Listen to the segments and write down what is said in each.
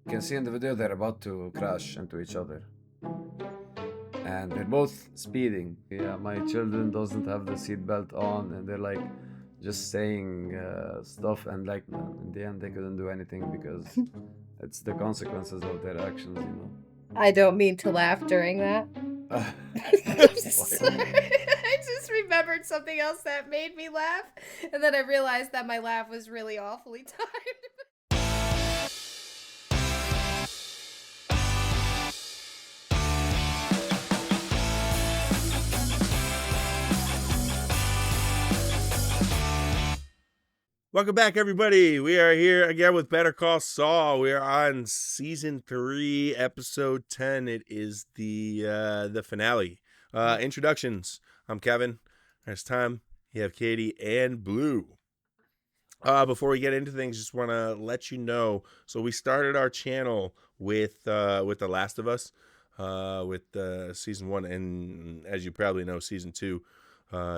can see in the video they're about to crash into each other, and they're both speeding. Yeah, my children doesn't have the seatbelt on, and they're like just saying stuff, and like in the end they couldn't do anything because it's the consequences of their actions, you know. I don't mean to laugh during that. I'm sorry. I just remembered something else that made me laugh, and then I realized that my laugh was really awfully timed. Welcome back, everybody. We are here again with Better Call Saul. We are on season 3, episode 10. It is the finale. Introductions. I'm Kevin. There's Tom. You have Katie and Blue. Before we get into things, just want to let you know. So we started our channel with The Last of Us, with season 1, and as you probably know, season 2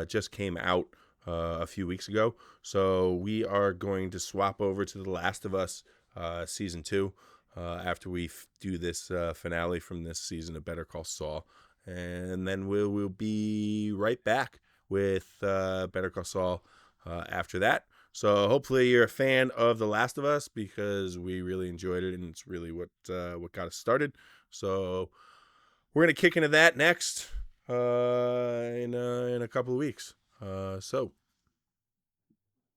just came out a few weeks ago. So we are going to swap over to The Last of Us season 2 after we do this finale from this season of Better Call Saul, and then we'll be right back with Better Call Saul after that. So hopefully you're a fan of The Last of Us, because we really enjoyed it and it's really what got us started. So we're gonna kick into that next in a couple of weeks. So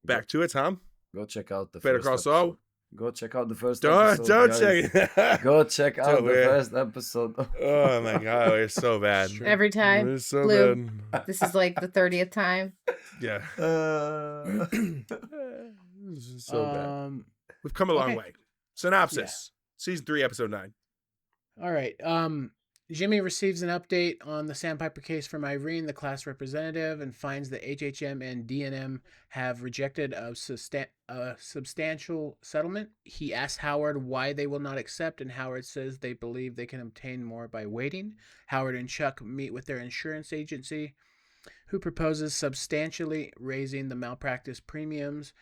back to it, Tom. Go check out the Better first Call Saul. episode. Go check out the first Don't episode. Guys. check it. Go check out the first episode. Oh my god, we're so bad. Every time. We're so Blue. bad. This is like the 30th time. Yeah. This is so bad. We've come a long way. Synopsis. Season 3, episode 9. All right. Jimmy receives an update on the Sandpiper case from Irene, the class representative, and finds that HHM and DNM have rejected a substantial settlement. He asks Howard why they will not accept, and Howard says they believe they can obtain more by waiting. Howard and Chuck meet with their insurance agency, who proposes substantially raising the malpractice premiums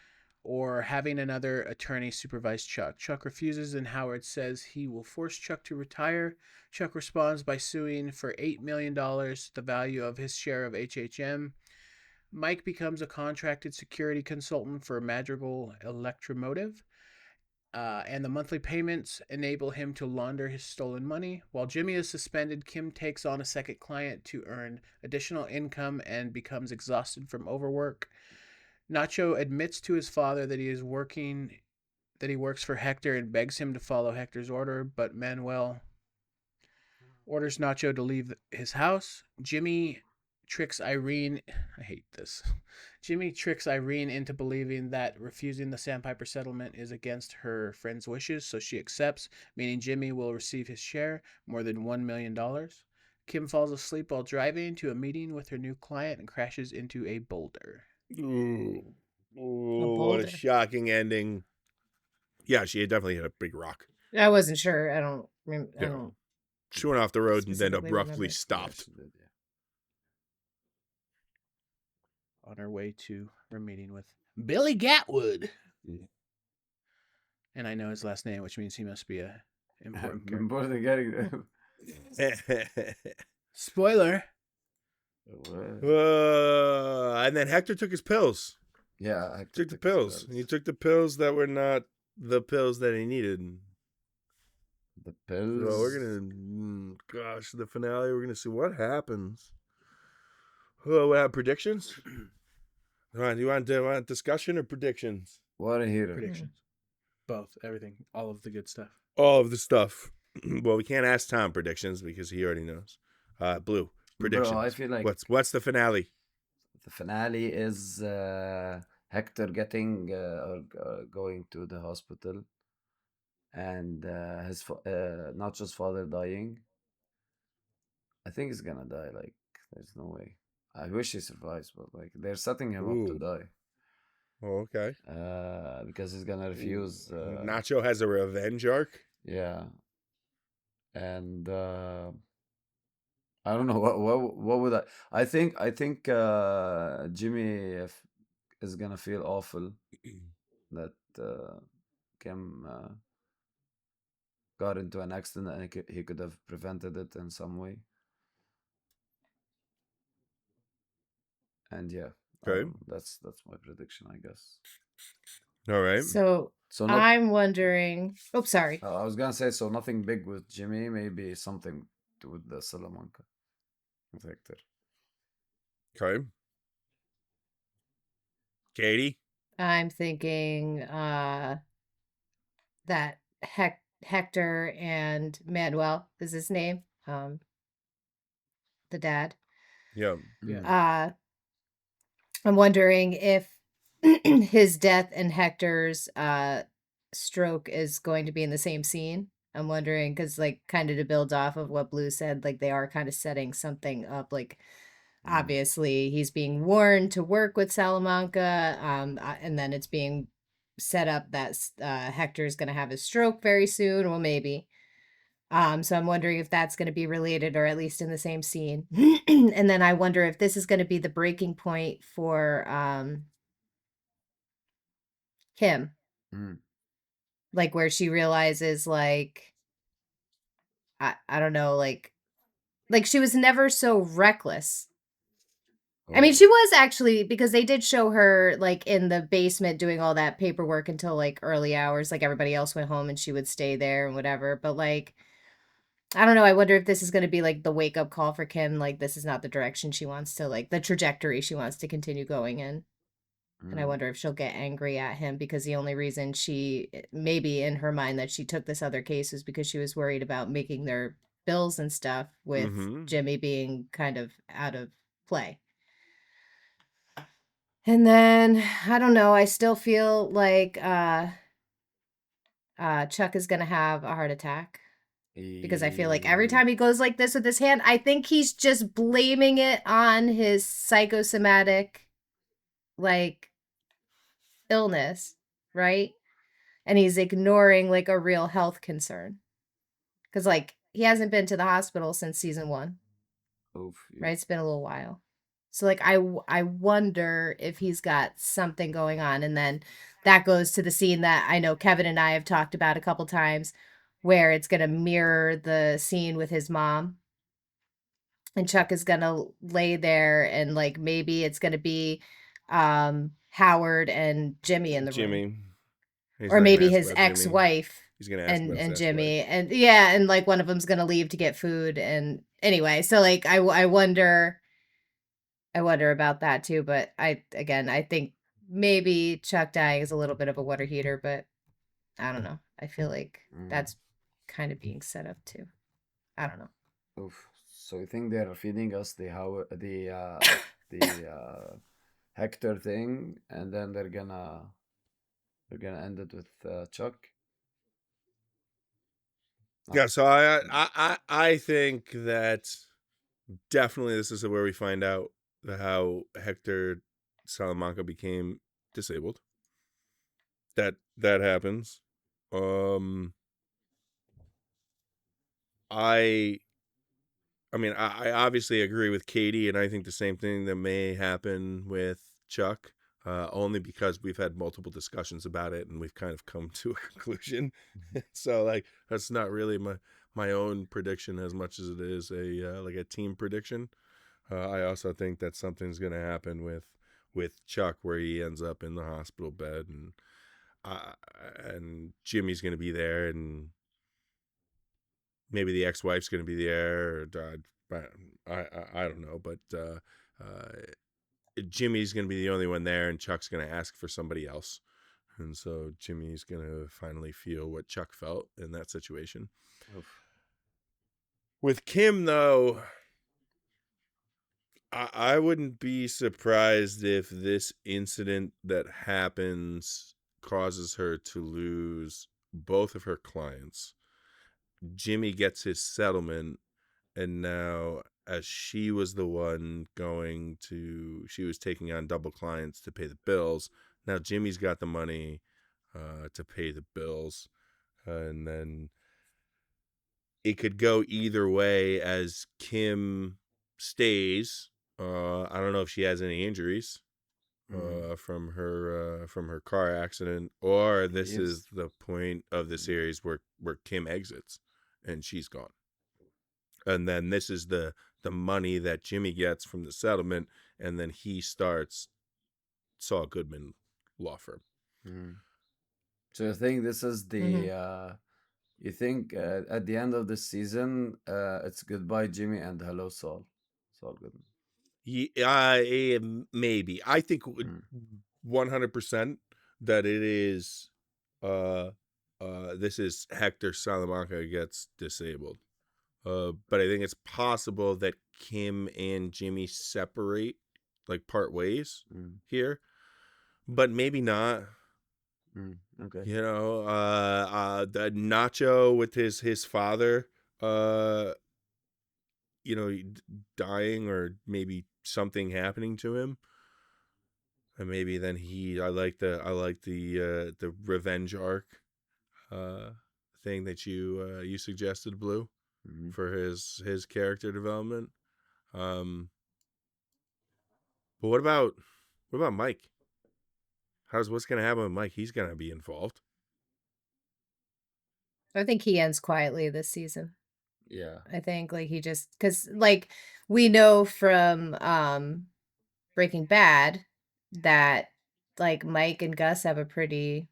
or having another attorney supervise Chuck. Chuck refuses, and Howard says he will force Chuck to retire. Chuck responds by suing for $8 million, the value of his share of HHM. Mike becomes a contracted security consultant for Madrigal Electromotive, and the monthly payments enable him to launder his stolen money. While Jimmy is suspended, Kim takes on a second client to earn additional income and becomes exhausted from overwork. Nacho admits to his father that he works for Hector and begs him to follow Hector's order, but Manuel orders Nacho to leave his house. Jimmy tricks Irene into believing that refusing the Sandpiper settlement is against her friend's wishes, so she accepts, meaning Jimmy will receive his share, more than $1 million. Kim falls asleep while driving to a meeting with her new client and crashes into a boulder. Ooh, what a shocking ending. Yeah, she definitely hit a big rock. I wasn't sure. I don't. She went off the road and then abruptly stopped. On her way to her meeting with Billy Gatwood. Yeah. And I know his last name, which means he must be a important character. Important getting Spoiler. And then Hector took his pills. Yeah, He took the pills. He took the pills that were not the pills that he needed. The pills. So we're gonna, the finale. We're gonna see what happens. Oh, we have predictions. Do you want discussion or predictions? What a hero. Predictions. Both. Everything. All of the good stuff. All of the stuff. Well, we can't ask Tom predictions because he already knows. Blue predictions. Bro, I feel like what's the finale? The finale is Hector getting going to the hospital, and his Nacho's father dying. I think he's gonna die. Like, there's no way. I wish he survives, but like they're setting him up to die. Oh, okay. Because he's gonna refuse. Nacho has a revenge arc. Yeah, and I don't know what would I think Jimmy is gonna feel awful that Kim got into an accident and he could have prevented it in some way. And yeah, Okay. that's my prediction, I guess. All right. So So not. I'm wondering. Oh, sorry. I was gonna say, so nothing big with Jimmy. Maybe something with the Salamanca with Hector. Okay. Katie? I'm thinking that Hector and Manuel is his name. The dad. Yeah. Yeah. I'm wondering if his death and Hector's stroke is going to be in the same scene. I'm wondering because, like, kind of to build off of what Blue said, like they are kind of setting something up. Like, obviously, he's being warned to work with Salamanca, and then it's being set up that Hector's going to have his stroke very soon. Well, maybe. So I'm wondering if that's going to be related or at least in the same scene. And then I wonder if this is going to be the breaking point for Kim, Mm. like where she realizes like I don't know, like she was never so reckless. I mean, Oh. she was actually because they did show her like in the basement doing all that paperwork until like early hours, like everybody else went home and she would stay there and whatever. But like I don't know. I wonder if this is going to be like the wake up call for Kim. Like, this is not the direction she wants to, like, the trajectory she wants to continue going in. And I wonder if she'll get angry at him because the only reason she, maybe in her mind, that she took this other case was because she was worried about making their bills and stuff with Mm-hmm. Jimmy being kind of out of play. And then, I don't know. I still feel like Chuck is going to have a heart attack. Because I feel like every time he goes like this with his hand, I think he's just blaming it on his psychosomatic, like, illness, right? And he's ignoring, like, a real health concern. Because, like, he hasn't been to the hospital since season 1, Oof, right? It's been a little while. So, like, I wonder if he's got something going on. And then that goes to the scene that I know Kevin and I have talked about a couple times where it's going to mirror the scene with his mom. And Chuck is gonna lay there and like maybe it's gonna be Howard and Jimmy in the room. Jimmy. He's Or not gonna maybe ask his about Jimmy. ex-wife He's gonna ask about his and ex-wife. Jimmy and yeah, and like one of them's gonna leave to get food and anyway, so like I wonder about that too, but I think maybe Chuck dying is a little bit of a water heater, but I don't know. I feel like that's kind of being set up too. I don't know. Oof. So you think they're feeding us the Hector thing, and then they're gonna end it with Chuck? Yeah, so I think that definitely this is where we find out how Hector Salamanca became disabled. That happens. I mean, I obviously agree with Katie, and I think the same thing that may happen with Chuck, only because we've had multiple discussions about it, and we've kind of come to a conclusion. So, like, that's not really my own prediction as much as it is a like a team prediction. I also think that something's going to happen with Chuck, where he ends up in the hospital bed, and Jimmy's going to be there, and maybe the ex-wife's going to be there, or I don't know, but Jimmy's going to be the only one there, and Chuck's going to ask for somebody else, and so Jimmy's going to finally feel what Chuck felt in that situation. Oof. With Kim, though, I wouldn't be surprised if this incident that happens causes her to lose both of her clients. Jimmy gets his settlement, and now as she was the one she was taking on double clients to pay the bills. Now Jimmy's got the money to pay the bills, and then it could go either way as Kim stays. I don't know if she has any injuries. from her car accident, or this Leaves. is the point of the series where Kim exits and she's gone, and then this is the money that Jimmy gets from the settlement, and then he starts Saul Goodman law firm. So you think this is the you think at the end of the season it's goodbye Jimmy and hello Saul, Saul Goodman. Yeah, maybe. I think 100% that it is. This is Hector Salamanca gets disabled. But I think it's possible that Kim and Jimmy separate, like part ways here, but maybe not. Okay. You know, the Nacho with his father, you know, dying or maybe something happening to him, and maybe then I like the revenge arc, thing that you suggested, Blue, for his character development. But what about Mike? What's gonna happen with Mike? He's gonna be involved. I think he ends quietly this season. Yeah. I think like he just because like we know from Breaking Bad that like Mike and Gus have a pretty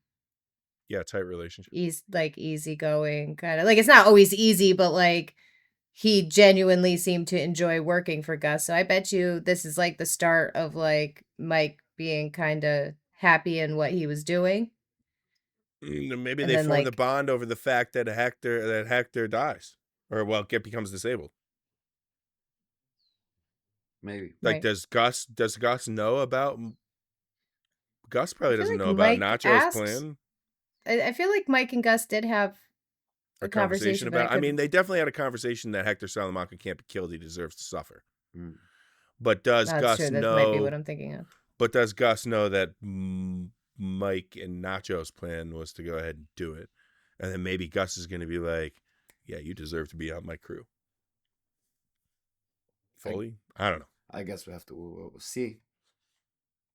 Tight relationship. easygoing kind of like it's not always easy, but like he genuinely seemed to enjoy working for Gus. So I bet you this is like the start of like Mike being kind of happy in what he was doing. Maybe And they then form the like bond over the fact that Hector dies, or becomes disabled. Maybe. Like, right. does Gus know about? Gus probably I feel doesn't like know about Mike Nacho's asked. plan. I feel like Mike and Gus did have A a conversation conversation, but I about. I mean, couldn't. they definitely had a conversation that Hector Salamanca can't be killed; he deserves to suffer. Mm. But does That's Gus true. That might be what know? I'm thinking of. But does Gus know that Mike and Nacho's plan was to go ahead and do it, and then maybe Gus is going to be like, "Yeah, you deserve to be on my crew." Fully, I don't know. I guess we have to see.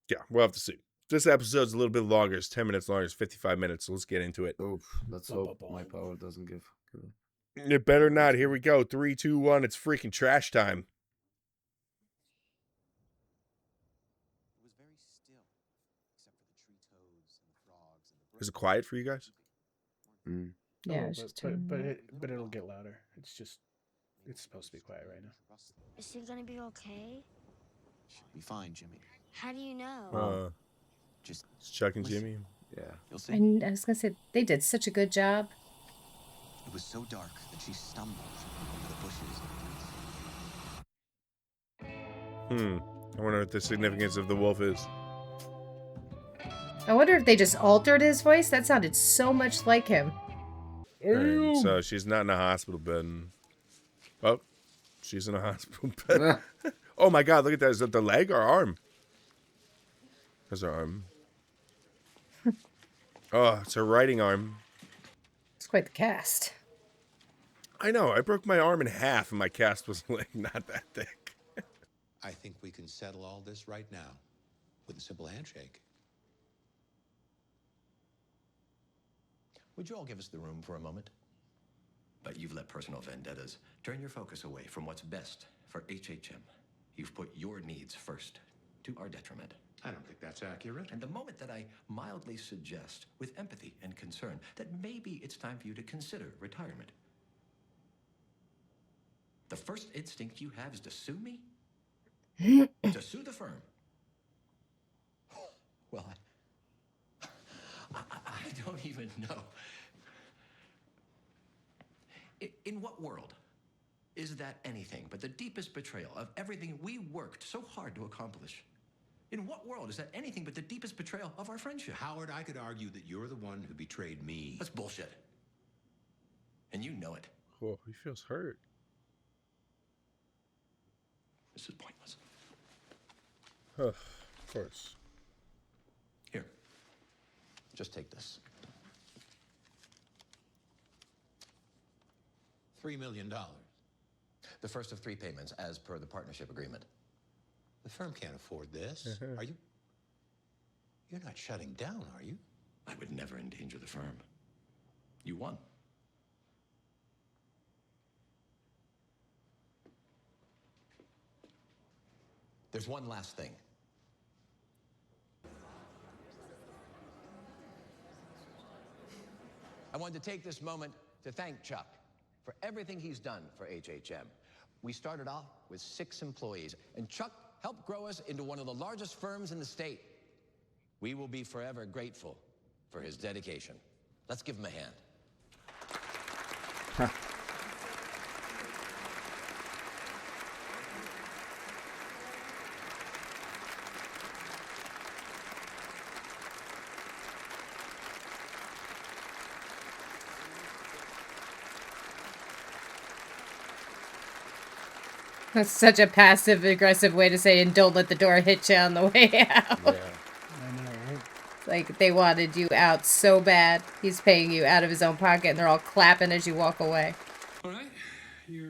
Yeah, we'll have to see. This episode's a little bit longer. It's 10 minutes longer. It's 55 minutes. So let's get into it. Oof, let's hope my power doesn't give up. It better not. Here we go. 3, 2, 1. It's freaking trash time. It was very still, except for the tree toads and the frogs and the birds. Is it quiet for you guys? Yeah, it's just but it'll get louder. It's supposed to be quiet right now. Is he gonna be okay? She'll be fine, Jimmy. How do you know? Just It's Chuck and listen. Jimmy. Yeah. You'll see. And I was gonna say they did such a good job. It was so dark that she stumbled over the bushes and the trees. I wonder what the significance of the wolf is. I wonder if they just altered his voice. That sounded so much like him. And so she's not in a hospital bed. Oh, she's in a hospital bed. Oh my God, look at that. Is that the leg or arm? There's her arm. Oh, it's her writing arm. It's quite the cast. I know. I broke my arm in half and my cast was like not that thick. I think we can settle all this right now with a simple handshake. Would you all give us the room for a moment? But you've let personal vendettas turn your focus away from what's best for HHM. You've put your needs first, to our detriment. I don't think that's accurate. And the moment that I mildly suggest, with empathy and concern, that maybe it's time for you to consider retirement, the first instinct you have is to sue me? To sue the firm? Well, I don't even know. In what world is that anything but the deepest betrayal of everything we worked so hard to accomplish? In what world is that anything but the deepest betrayal of our friendship? Howard, I could argue that you're the one who betrayed me. That's bullshit. And you know it. Oh, he feels hurt. This is pointless. Of course. Here. Just take this. $3 million. The first of 3 payments as per the partnership agreement. The firm can't afford this. Are you You're not shutting down, are you? I would never endanger the firm. You won. There's one last thing. I wanted to take this moment to thank Chuck for everything he's done for HHM. We started off with 6 employees, and Chuck helped grow us into one of the largest firms in the state. We will be forever grateful for his dedication. Let's give him a hand. That's such a passive aggressive way to say, and don't let the door hit you on the way out. Yeah. I know, right? Like they wanted you out so bad. He's paying you out of his own pocket, and they're all clapping as you walk away. All right, your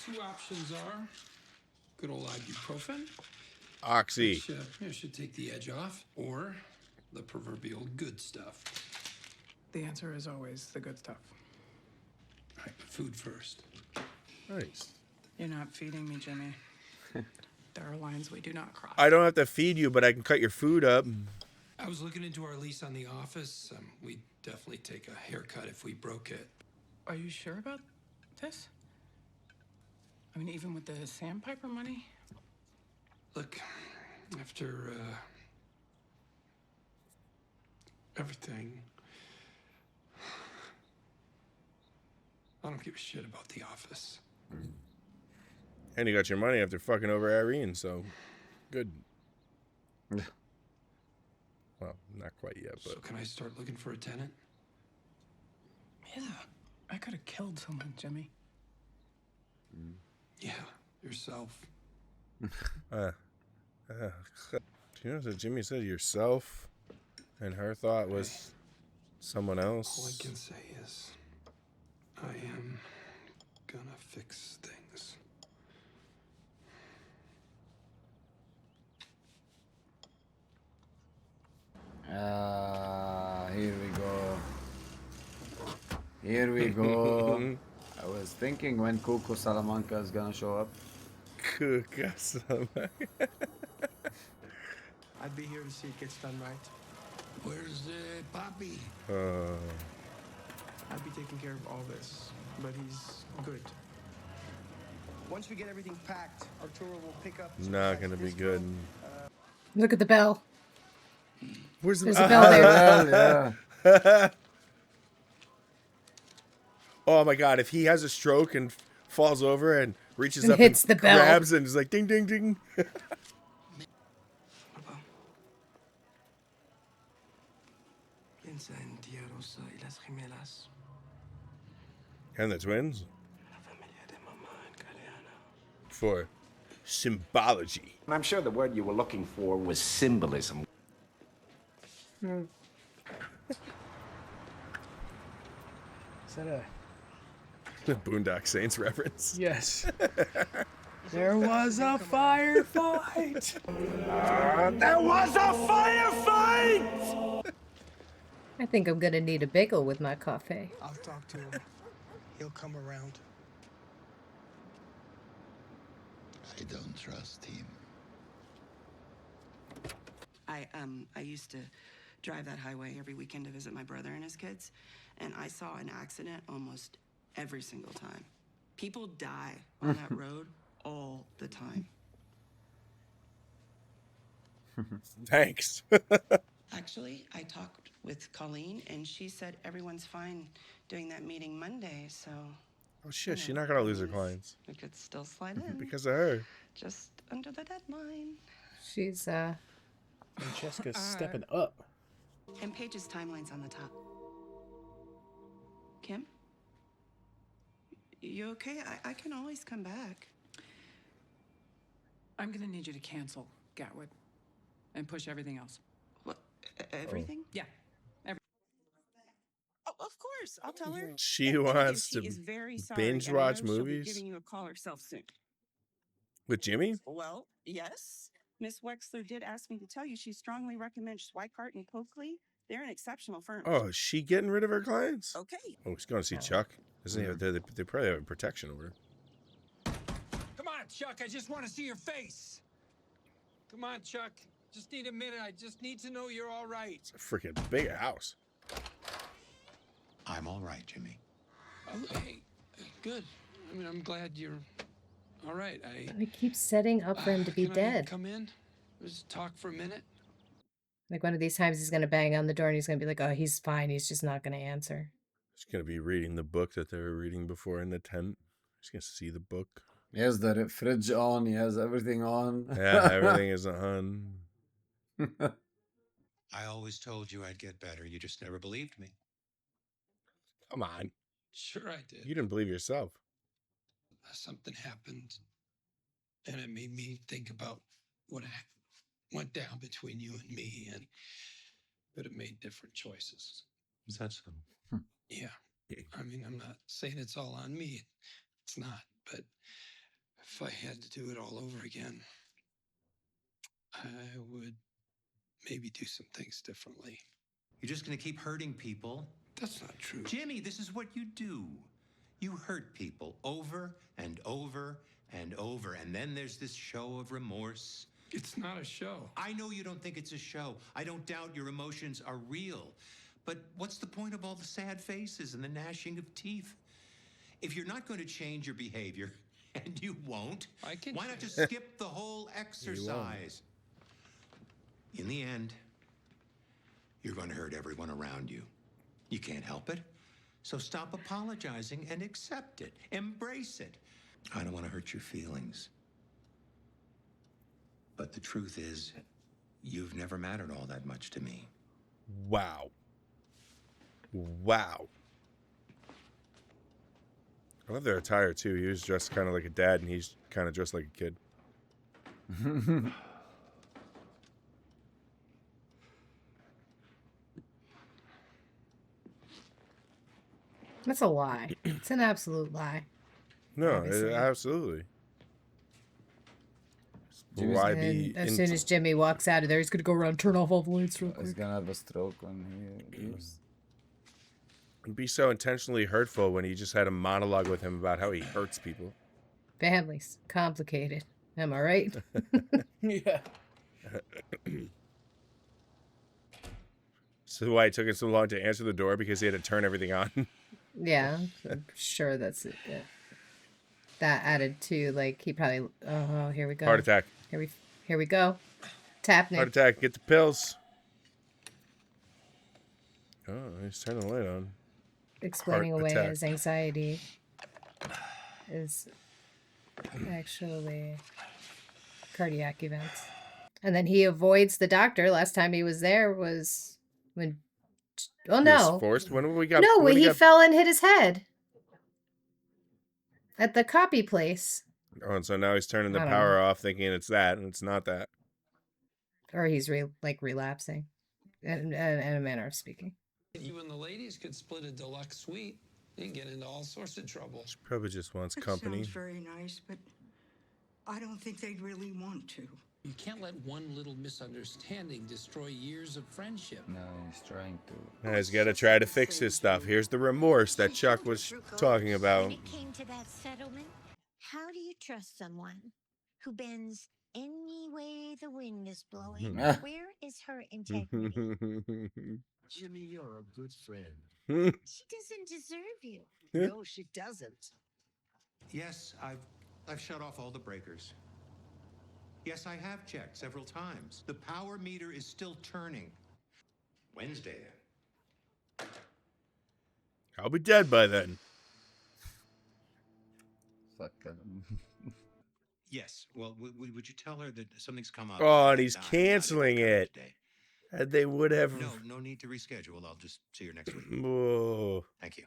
2 options are good old ibuprofen, Oxy. which should take the edge off, or the proverbial good stuff. The answer is always the good stuff. All right, food first. Nice. You're not feeding me, Jimmy. There are lines we do not cross. I don't have to feed you, but I can cut your food up. I was looking into our lease on the office. We'd definitely take a haircut if we broke it. Are you sure about this? I mean, even with the sandpiper money? Look, after everything, I don't give a shit about the office. And you got your money after fucking over Irene, so good. Well, not quite yet, but So can I start looking for a tenant? Yeah. I could have killed someone, Jimmy. Yeah, yourself. you know what Jimmy said? Yourself, and her thought was someone All I else. can say is I am gonna fix things. Here we go. Here we go. I was thinking when Cuco Salamanca is gonna show up. Cuca Salamanca. I'd be here to see it gets done right. Where's Poppy? I'd be taking care of all this, but he's good. Once we get everything packed, Arturo will pick up. Not gonna be good. Look at the bell. Where's the There's a bell there. Well, yeah. Oh my god, if he has a stroke and falls over and reaches And up hits and the bell. grabs and is like ding ding ding. Piensa en tía Rosa y las gemelas. And the twins La familia de mamá en Galeana. for symbology. I'm sure the word you were looking for was symbolism. Is that a... The Boondock Saints reference. Yes. There was a firefight. There was a firefight! I think I'm gonna need a bagel with my coffee. I'll talk to him. He'll come around. I don't trust him. I used to drive that highway every weekend to visit my brother and his kids, and I saw an accident almost every single time. People die on that road all the time. Thanks. Actually, I talked with Colleen, and she said everyone's fine doing that meeting Monday, so Oh shit, she's not gonna lose her clients we could still slide in. because of her. Just under the deadline. She's Francesca's stepping up. And Paige's timeline's on the top. Kim? You okay? I can always come back. I'm gonna need you to cancel Gatwood and push everything else. What? Everything? Yeah. Oh, of course. I'll tell her. She And wants she to is very sorry, binge and I watch know she'll be movies giving you a call herself soon. with Jimmy. Well, yes. Miss Wexler did ask me to tell you she strongly recommends Schweikart and Coakley. They're an exceptional firm. Oh, is she getting rid of her clients? Okay. Oh, he's going to see Chuck. Doesn't he? They probably have protection over her. Come on, Chuck. I just want to see your face. Come on, Chuck. Just need a minute. I just need to know you're all right. It's a freaking big house. I'm all right, Jimmy. Oh, hey, good. I mean, I'm glad you're all right. He keeps setting up for him to be Can I dead. come in? Just talk for a minute. Like one of these times he's going to bang on the door and he's going to be like, oh, he's fine. He's just not going to answer. He's going to be reading the book that they were reading before in the tent. He's going to see the book. He has the fridge on. He has everything on. Yeah, everything is on. I always told you I'd get better. You just never believed me. Come on. Sure I did. You didn't believe yourself. Something happened, and it made me think about what went down between you and me, and could have made different choices. Is that so? Yeah. I mean, I'm not saying it's all on me. It's not. But if I had to do it all over again, I would maybe do some things differently. You're just going to keep hurting people? That's not true. Jimmy, this is what you do. You hurt people over and over and over, and then there's this show of remorse. It's not a show. I know you don't think it's a show. I don't doubt your emotions are real. But what's the point of all the sad faces and the gnashing of teeth? If you're not going to change your behavior, and you won't, why not just skip the whole exercise? In the end, you're going to hurt everyone around you. You can't help it. So stop apologizing and accept it. Embrace it. I don't want to hurt your feelings. But the truth is, you've never mattered all that much to me. Wow. Wow. I love their attire, too. He was dressed kind of like a dad, and he's kind of dressed like a kid. That's a lie. It's an absolute lie. No, absolutely. Why be as soon as Jimmy walks out of there, he's going to go around and turn off all the lights real quick. He's going to have a stroke when he leaves. And be so intentionally hurtful when he just had a monologue with him about how he hurts people. Families. Complicated. Am I right? Yeah. So why it took him so long to answer the door? Because he had to turn everything on? Yeah, I'm sure that's it. Yeah. That added to, like, he probably, oh, here we go. Heart attack. Here we go. Tap Heart attack. Get the pills. Oh, he's turning the light on. Explaining away his anxiety is actually cardiac events. And then he avoids the doctor. Last time he was there was when, oh no. He was forced? When we got? No, when he fell and hit his head. At the copy place. Oh, and so now he's turning the power off, thinking it's that, and it's not that. Or he's relapsing, in a manner of speaking. You and the ladies could split a deluxe suite. You can get into all sorts of trouble. She probably just wants company. Sounds very nice, but I don't think they'd really want to. You can't let one little misunderstanding destroy years of friendship. No, he's trying to. He's got to try to fix his stuff. Here's the remorse that Chuck was talking about. When it came to that settlement, how do you trust someone who bends any way the wind is blowing? Where is her integrity? Jimmy, you're a good friend. She doesn't deserve you. No, she doesn't. Yes, I've shut off all the breakers. Yes, I have checked several times. The power meter is still turning. Wednesday. I'll be dead by then. Fuck him. Yes. Well, would you tell her that something's come up? Oh, and he's canceling it. And they would have. No need to reschedule. I'll just see you next week. Whoa. Thank you.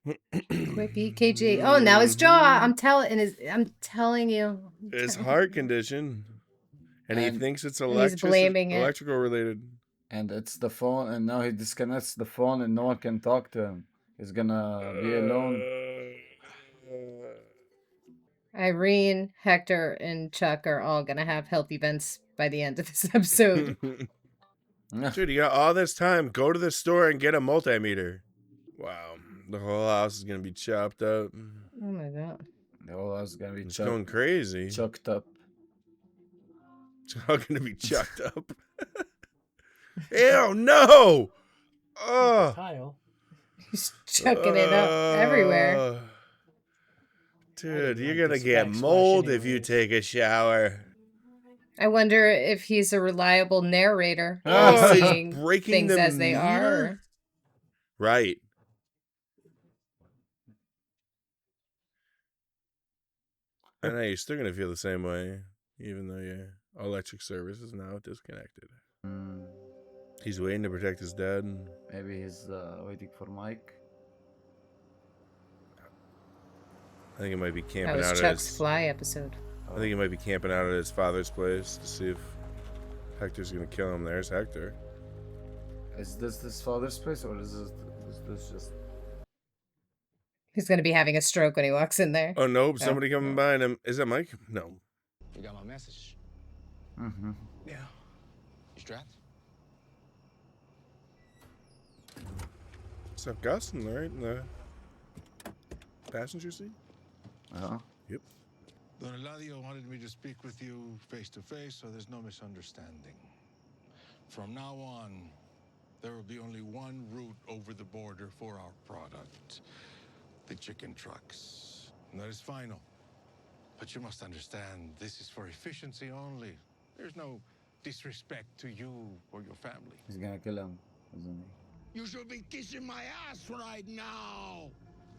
Quick EKG. Oh, now his jaw. I'm telling you. His heart condition. And he thinks it's he's blaming it. electrical related. And it's the phone, and now he disconnects the phone and no one can talk to him. He's gonna be alone. Irene, Hector, and Chuck are all gonna have health events by the end of this episode. Dude, you got all this time. Go to the store and get a multimeter. Wow. The whole house is going to be chopped up. Oh my god. The whole house is gonna be It's going crazy. chucked up. It's all going to be chucked up. Ew, no! Oh. Tile. He's chucking it up everywhere. Dude, you're like going to the get backsplash mold if you anyways. take a shower. I wonder if he's a reliable narrator. Oh, he's seeing breaking things the as they are. mirror? Right. I know you're still going to feel the same way, even though your electric service is now disconnected. He's waiting to protect his dad. Maybe he's waiting for Mike. I think he might be That camping was out Chuck's at his... Fly episode. I think he might be camping out at his father's place to see if Hector's going to kill him. There's Hector. Is this his father's place, or is this just... He's gonna be having a stroke when he walks in there. Oh, nope. Somebody coming behind him. Is that Mike? No. You got my message? Mm-hmm. Yeah. You strapped? What's up, Gus? In the passenger seat? Uh-huh. Yep. Don Eladio wanted me to speak with you face to face, so there's no misunderstanding. From now on, there will be only one route over the border for our product. The chicken trucks. And that is final. But you must understand, this is for efficiency only. There's no disrespect to you or your family. He's gonna kill him, isn't he? You should be kissing my ass right now.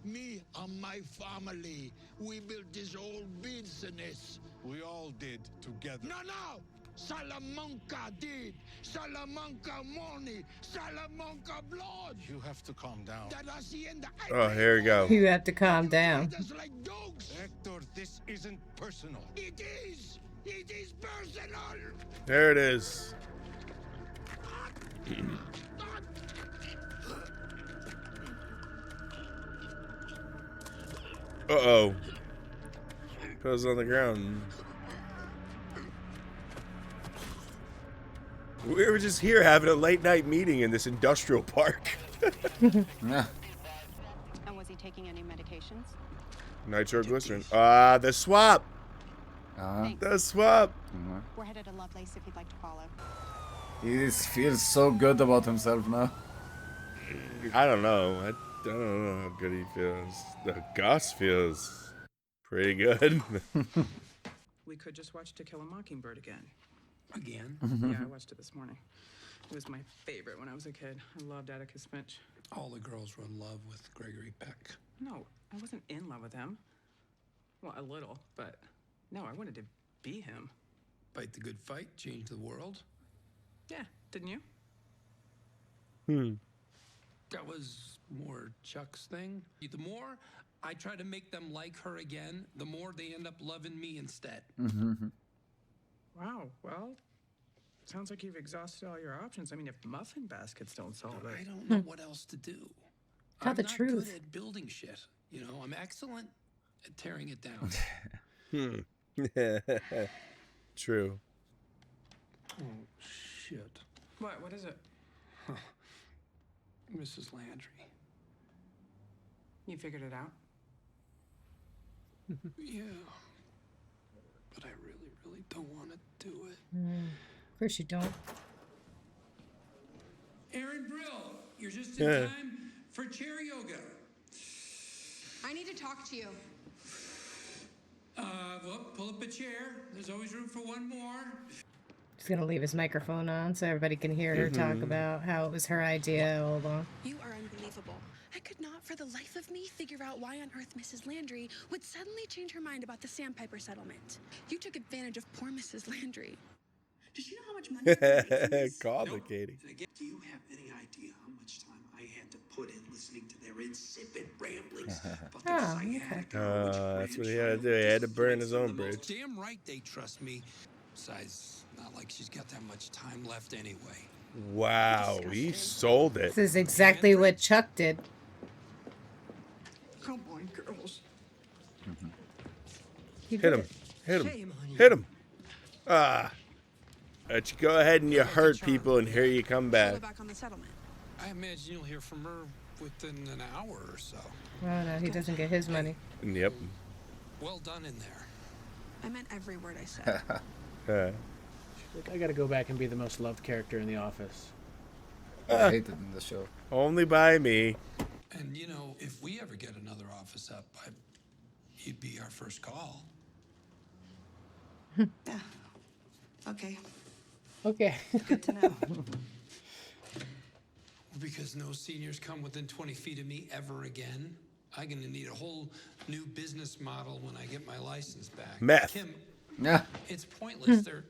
Me and my family, we built this whole business. We all did together. No! Salamanca did. Salamanca money. Salamanca blood. You have to calm down. That hacienda. Oh, here we go. You have to calm down. Like dogs. Hector, this isn't personal. It is. It is personal. There it is. Uh-oh. Goes on the ground. We were just here having a late night meeting in this industrial park. Yeah. And was he taking any medications? Nitroglycerin. Ah, the swap. The swap. We're headed to Lovelace if you'd like to follow. He feels so good about himself now. I don't know. I don't know how good he feels. The Gus feels pretty good. We could just watch To Kill a Mockingbird again. Again? Yeah, I watched it this morning. It was my favorite when I was a kid. I loved Atticus Finch. All the girls were in love with Gregory Peck. No, I wasn't in love with him. Well, a little, but no, I wanted to be him. Fight the good fight, change the world. Yeah, didn't you? That was more Chuck's thing. The more I try to make them like her again, the more they end up loving me instead. Wow, well, sounds like you've exhausted all your options. I mean, if muffin baskets don't solve it. I don't know what else to do. Tell I'm the not truth. good at building shit. You know, I'm excellent at tearing it down. True. Oh, shit. What is it? Mrs. Landry. You figured it out? Yeah. But I really don't want to do it. Of course you don't. Aaron Brill, you're just in time for chair yoga. I need to talk to you. Well, pull up a chair. There's always room for one more. He's gonna leave his microphone on so everybody can hear her talk about how it was her idea all along. You are unbelievable. I could not for the life of me figure out why on earth Mrs. Landry would suddenly change her mind about the Sandpiper settlement. You took advantage of poor Mrs. Landry. Did you know how much money? Called it, Katie. Do you have any idea how much time I had to put in listening to their insipid ramblings about their sciatica? That's what he had to do. He had to burn his own bridge. Damn right they trust me. Besides, not like she's got that much time left anyway. Wow, he sold it. This is exactly what Chuck did. Come on, girls. He Hit did him. it. Hit him. Shame on you. Hit him. Ah. But you go ahead and you Lucky hurt charm. people, and here you come Hold back. it back on the settlement. I imagine you'll hear from her within an hour or so. Oh no, he doesn't get his money. Yep. Well done in there. I meant every word I said. Like, I gotta go back and be the most loved character in the office. I hated in the show. Only by me. And you know, if we ever get another office up, you'd be our first call. Yeah. Okay. Okay. Good to know. Because no seniors come within 20 feet of me ever again. I'm gonna need a whole new business model when I get my license back. Meth. Kim, Yeah. it's pointless. They're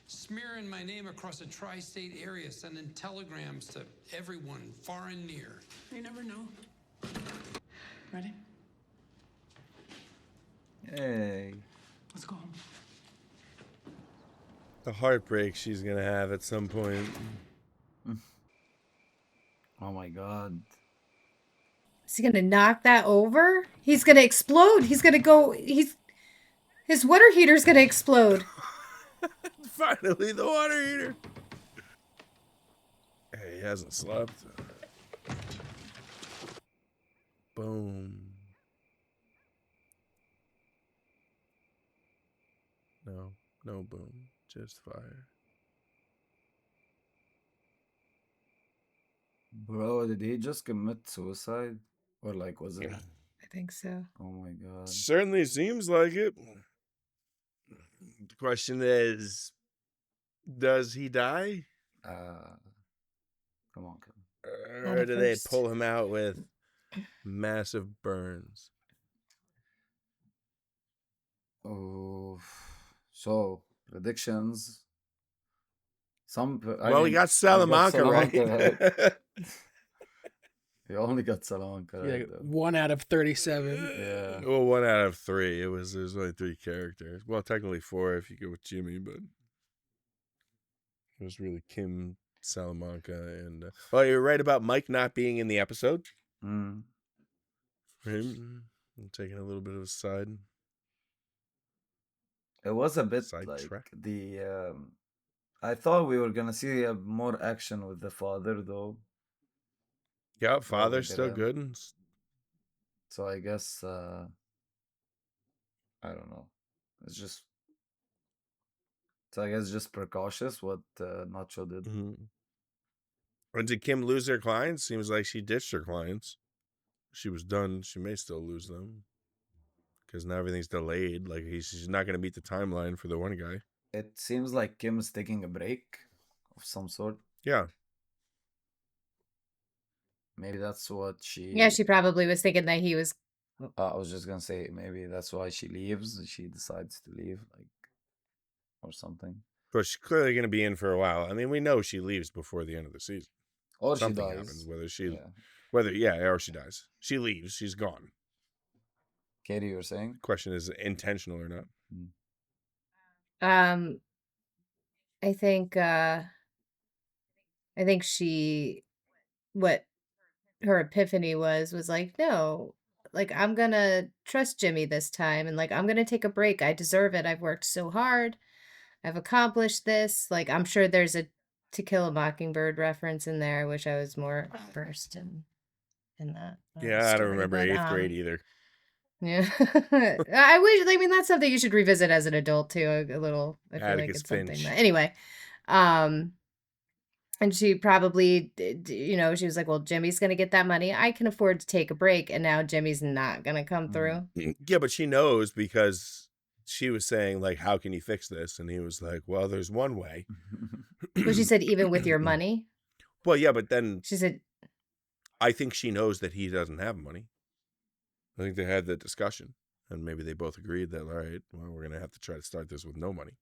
smearing my name across a tri-state area, sending telegrams to everyone, far and near. You never know. Ready? Hey. Let's go home. The heartbreak she's going to have at some point. Oh my god. Is he gonna knock that over? He's gonna explode. He's gonna go. His water heater's gonna explode. Finally, the water heater. Hey, he hasn't slept. Boom. No boom. Just fire. Bro, did he just commit suicide? Or like, was it? I think so. Oh my god. Certainly seems like it. The question is, does he die? Come on. Or do they pull him out with massive burns? Oh, so predictions. Well, we got Salamanca right. You only got Salamanca right. Yeah, 1 out of 37. Yeah. Well, 1 out of 3. There's only 3 characters. Well, technically 4 if you go with Jimmy, but it was really Kim, Salamanca, and well, you're right about Mike not being in the episode. Mm. I'm taking a little bit of a side. It was a bit Side like track. the. I thought we were gonna see more action with the father, though. Yeah, father's still good. So I guess I don't know. It's just. So I guess just precautious what Nacho did. Mm-hmm. And did Kim lose her clients? Seems like she ditched her clients. She was done. She may still lose them because now everything's delayed. Like she's not going to meet the timeline for the one guy. It seems like Kim is taking a break of some sort. Yeah. Maybe that's what she. Yeah, she probably was thinking that he was. I was just gonna say maybe that's why she leaves. She decides to leave, like, or something. But she's clearly going to be in for a while. I mean, we know she leaves before the end of the season. Or something she dies. happens, or she dies. She leaves. She's gone. Katie, you were saying? Question is intentional or not? I think she, what her epiphany was like, no, like, I'm gonna trust Jimmy this time, and like, I'm gonna take a break. I deserve it. I've worked so hard. I've accomplished this. Like, I'm sure there's a To Kill a Mockingbird reference in there. I wish I was more versed in that. Yeah, I don't story, remember but, 8th grade either. Yeah. I mean, that's something you should revisit as an adult too, a little. I feel like Atticus it's something Finch. that, anyway. And she probably, she was like, well, Jimmy's going to get that money. I can afford to take a break. And now Jimmy's not going to come through. Yeah, but she knows because she was saying, like, how can you fix this? And he was like, well, there's one way. Well, she said, even with your money. Well, yeah, but then she said, I think she knows that he doesn't have money. I think they had the discussion and maybe they both agreed that, all right, well, we're going to have to try to start this with no money.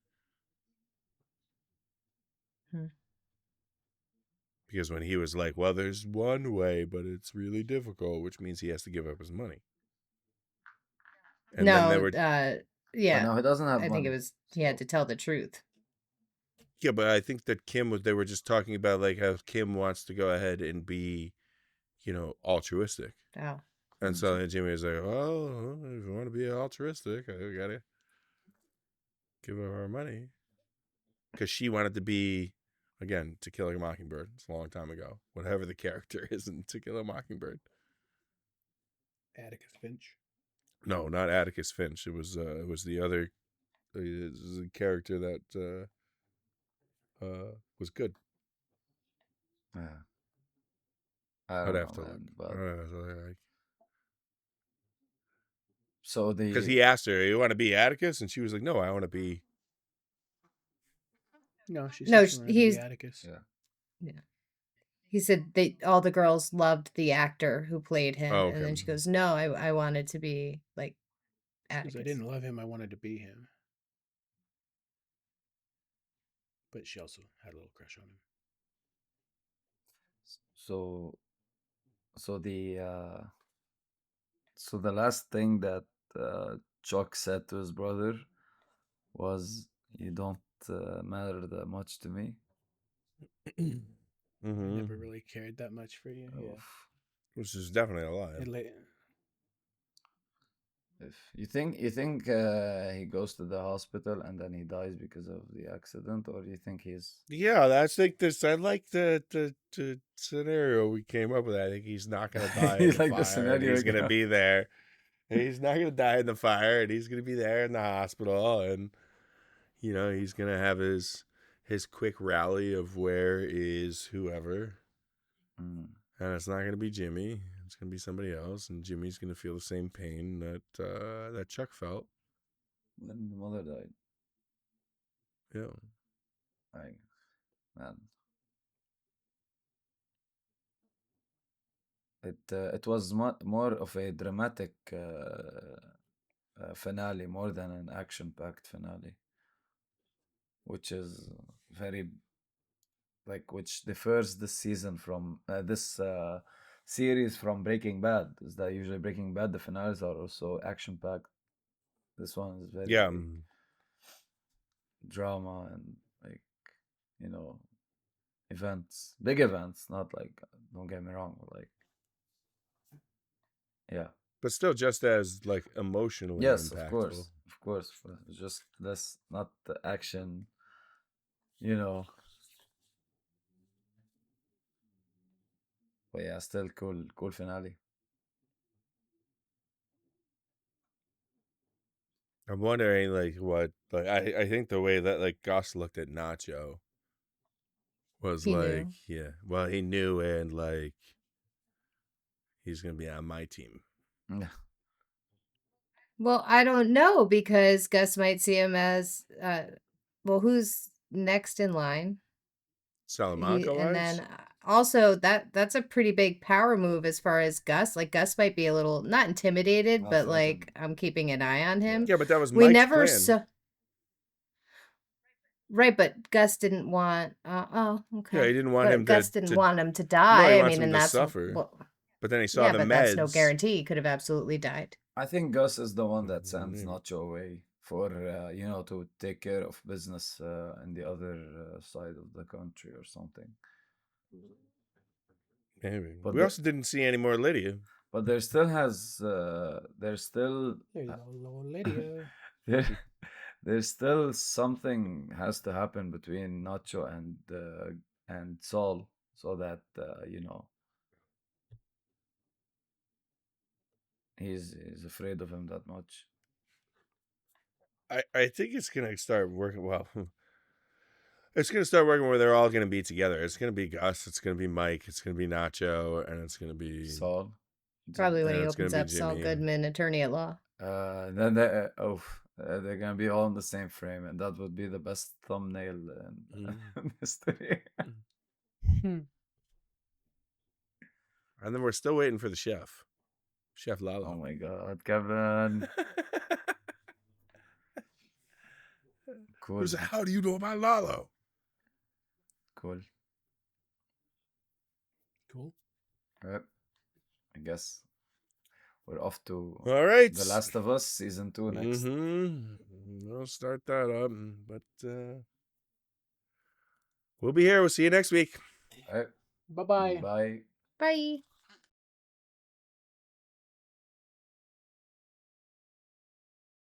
Because when he was like, well, there's one way, but it's really difficult, which means he has to give up his money. And no, then they were, yeah. But no, he doesn't have I think money. it was, he had to tell the truth. Yeah, but I think that they were just talking about like how Kim wants to go ahead and be, altruistic. Oh. And so Jimmy was like, well, if you want to be altruistic, I got it. give her her money. Because she wanted to be, again, To Kill a Mockingbird. It's a long time ago. Whatever the character is in To Kill a Mockingbird. Atticus Finch. No, not Atticus Finch. It was the other the character that was good. Yeah. I I'd don't have know, to look. man. But so because the he asked her, "You want to be Atticus?" And she was like, "No, I want to be." No, she No, said she wanted to be he's Atticus. yeah. He said all the girls loved the actor who played him, Oh, and okay. then she goes, "No, I wanted to be like Because Atticus." I didn't love him, I wanted to be him. But she also had a little crush on him. so so the uh so the last thing that Chuck said to his brother was, "You don't matter that much to me." I Mm-hmm. never really cared that much for you. Yeah. Oof. Which is definitely a lie. If you think he goes to the hospital and then he dies because of the accident, or you think he's Yeah, that's like this. I like the scenario we came up with. I think he's not gonna die You in the like the fire, and scenario he's gonna again? be there. And he's not gonna die in the fire, and he's gonna be there in the hospital, and he's gonna have his quick rally of where is whoever, Mm. and it's not gonna be Jimmy. It's gonna be somebody else, and Jimmy's gonna feel the same pain that Chuck felt. When the mother died? Yeah. Man, it was more of a dramatic finale more than an action-packed finale, which is very which differs this season from this series from Breaking Bad. Is that usually Breaking Bad the finales are also action-packed? This one is very Yeah. drama and events, big events, not don't get me wrong, but yeah. But still, just as emotionally Yes, impactful. of course. Just less, not the action. But yeah, still cool finale. I'm wondering, what, I think the way that Gus looked at Nacho was He knew. yeah, well, he knew, and he's gonna be on my team. Yeah. Well, I don't know because Gus might see him as well, who's next in line? Salamanca And wise? then also that's a pretty big power move as far as Gus. Like Gus might be a little not intimidated, Not but threatened. I'm keeping an eye on him. Yeah, but that was We Mike's never plan. saw. Right, but Gus didn't want. Okay. Yeah, he didn't want him Gus to didn't want him to No, die. he I wants mean, him and to that's suffer. well, But then he saw yeah, the but meds. that's no guarantee. He could have absolutely died. I think Gus is the one that sends Nacho away for to take care of business in the other side of the country or something. Maybe. But We also didn't see any more Lydia. But there still has there's still There's no little Lydia. there's still something has to happen between Nacho and Saul, so that he's afraid of him that much. I think it's gonna start working well. It's gonna start working where they're all gonna be together. It's gonna be Gus, it's gonna be Mike, it's gonna be Nacho, and it's gonna be Saul. Probably when and he it's gonna opens be up Saul Jimmy. Goodman, attorney at law. Then they're gonna be all in the same frame, and that would be the best thumbnail in history. And then we're still waiting for the chef, Chef Lalo. Oh my God, Kevin! Cool. How do you know about Lalo? Cool. Cool. Yep. I guess we're off to All right. The Last of Us season 2 next. We'll start that up, but we'll be here. We'll see you next week. All right. Bye-bye. Bye. Bye.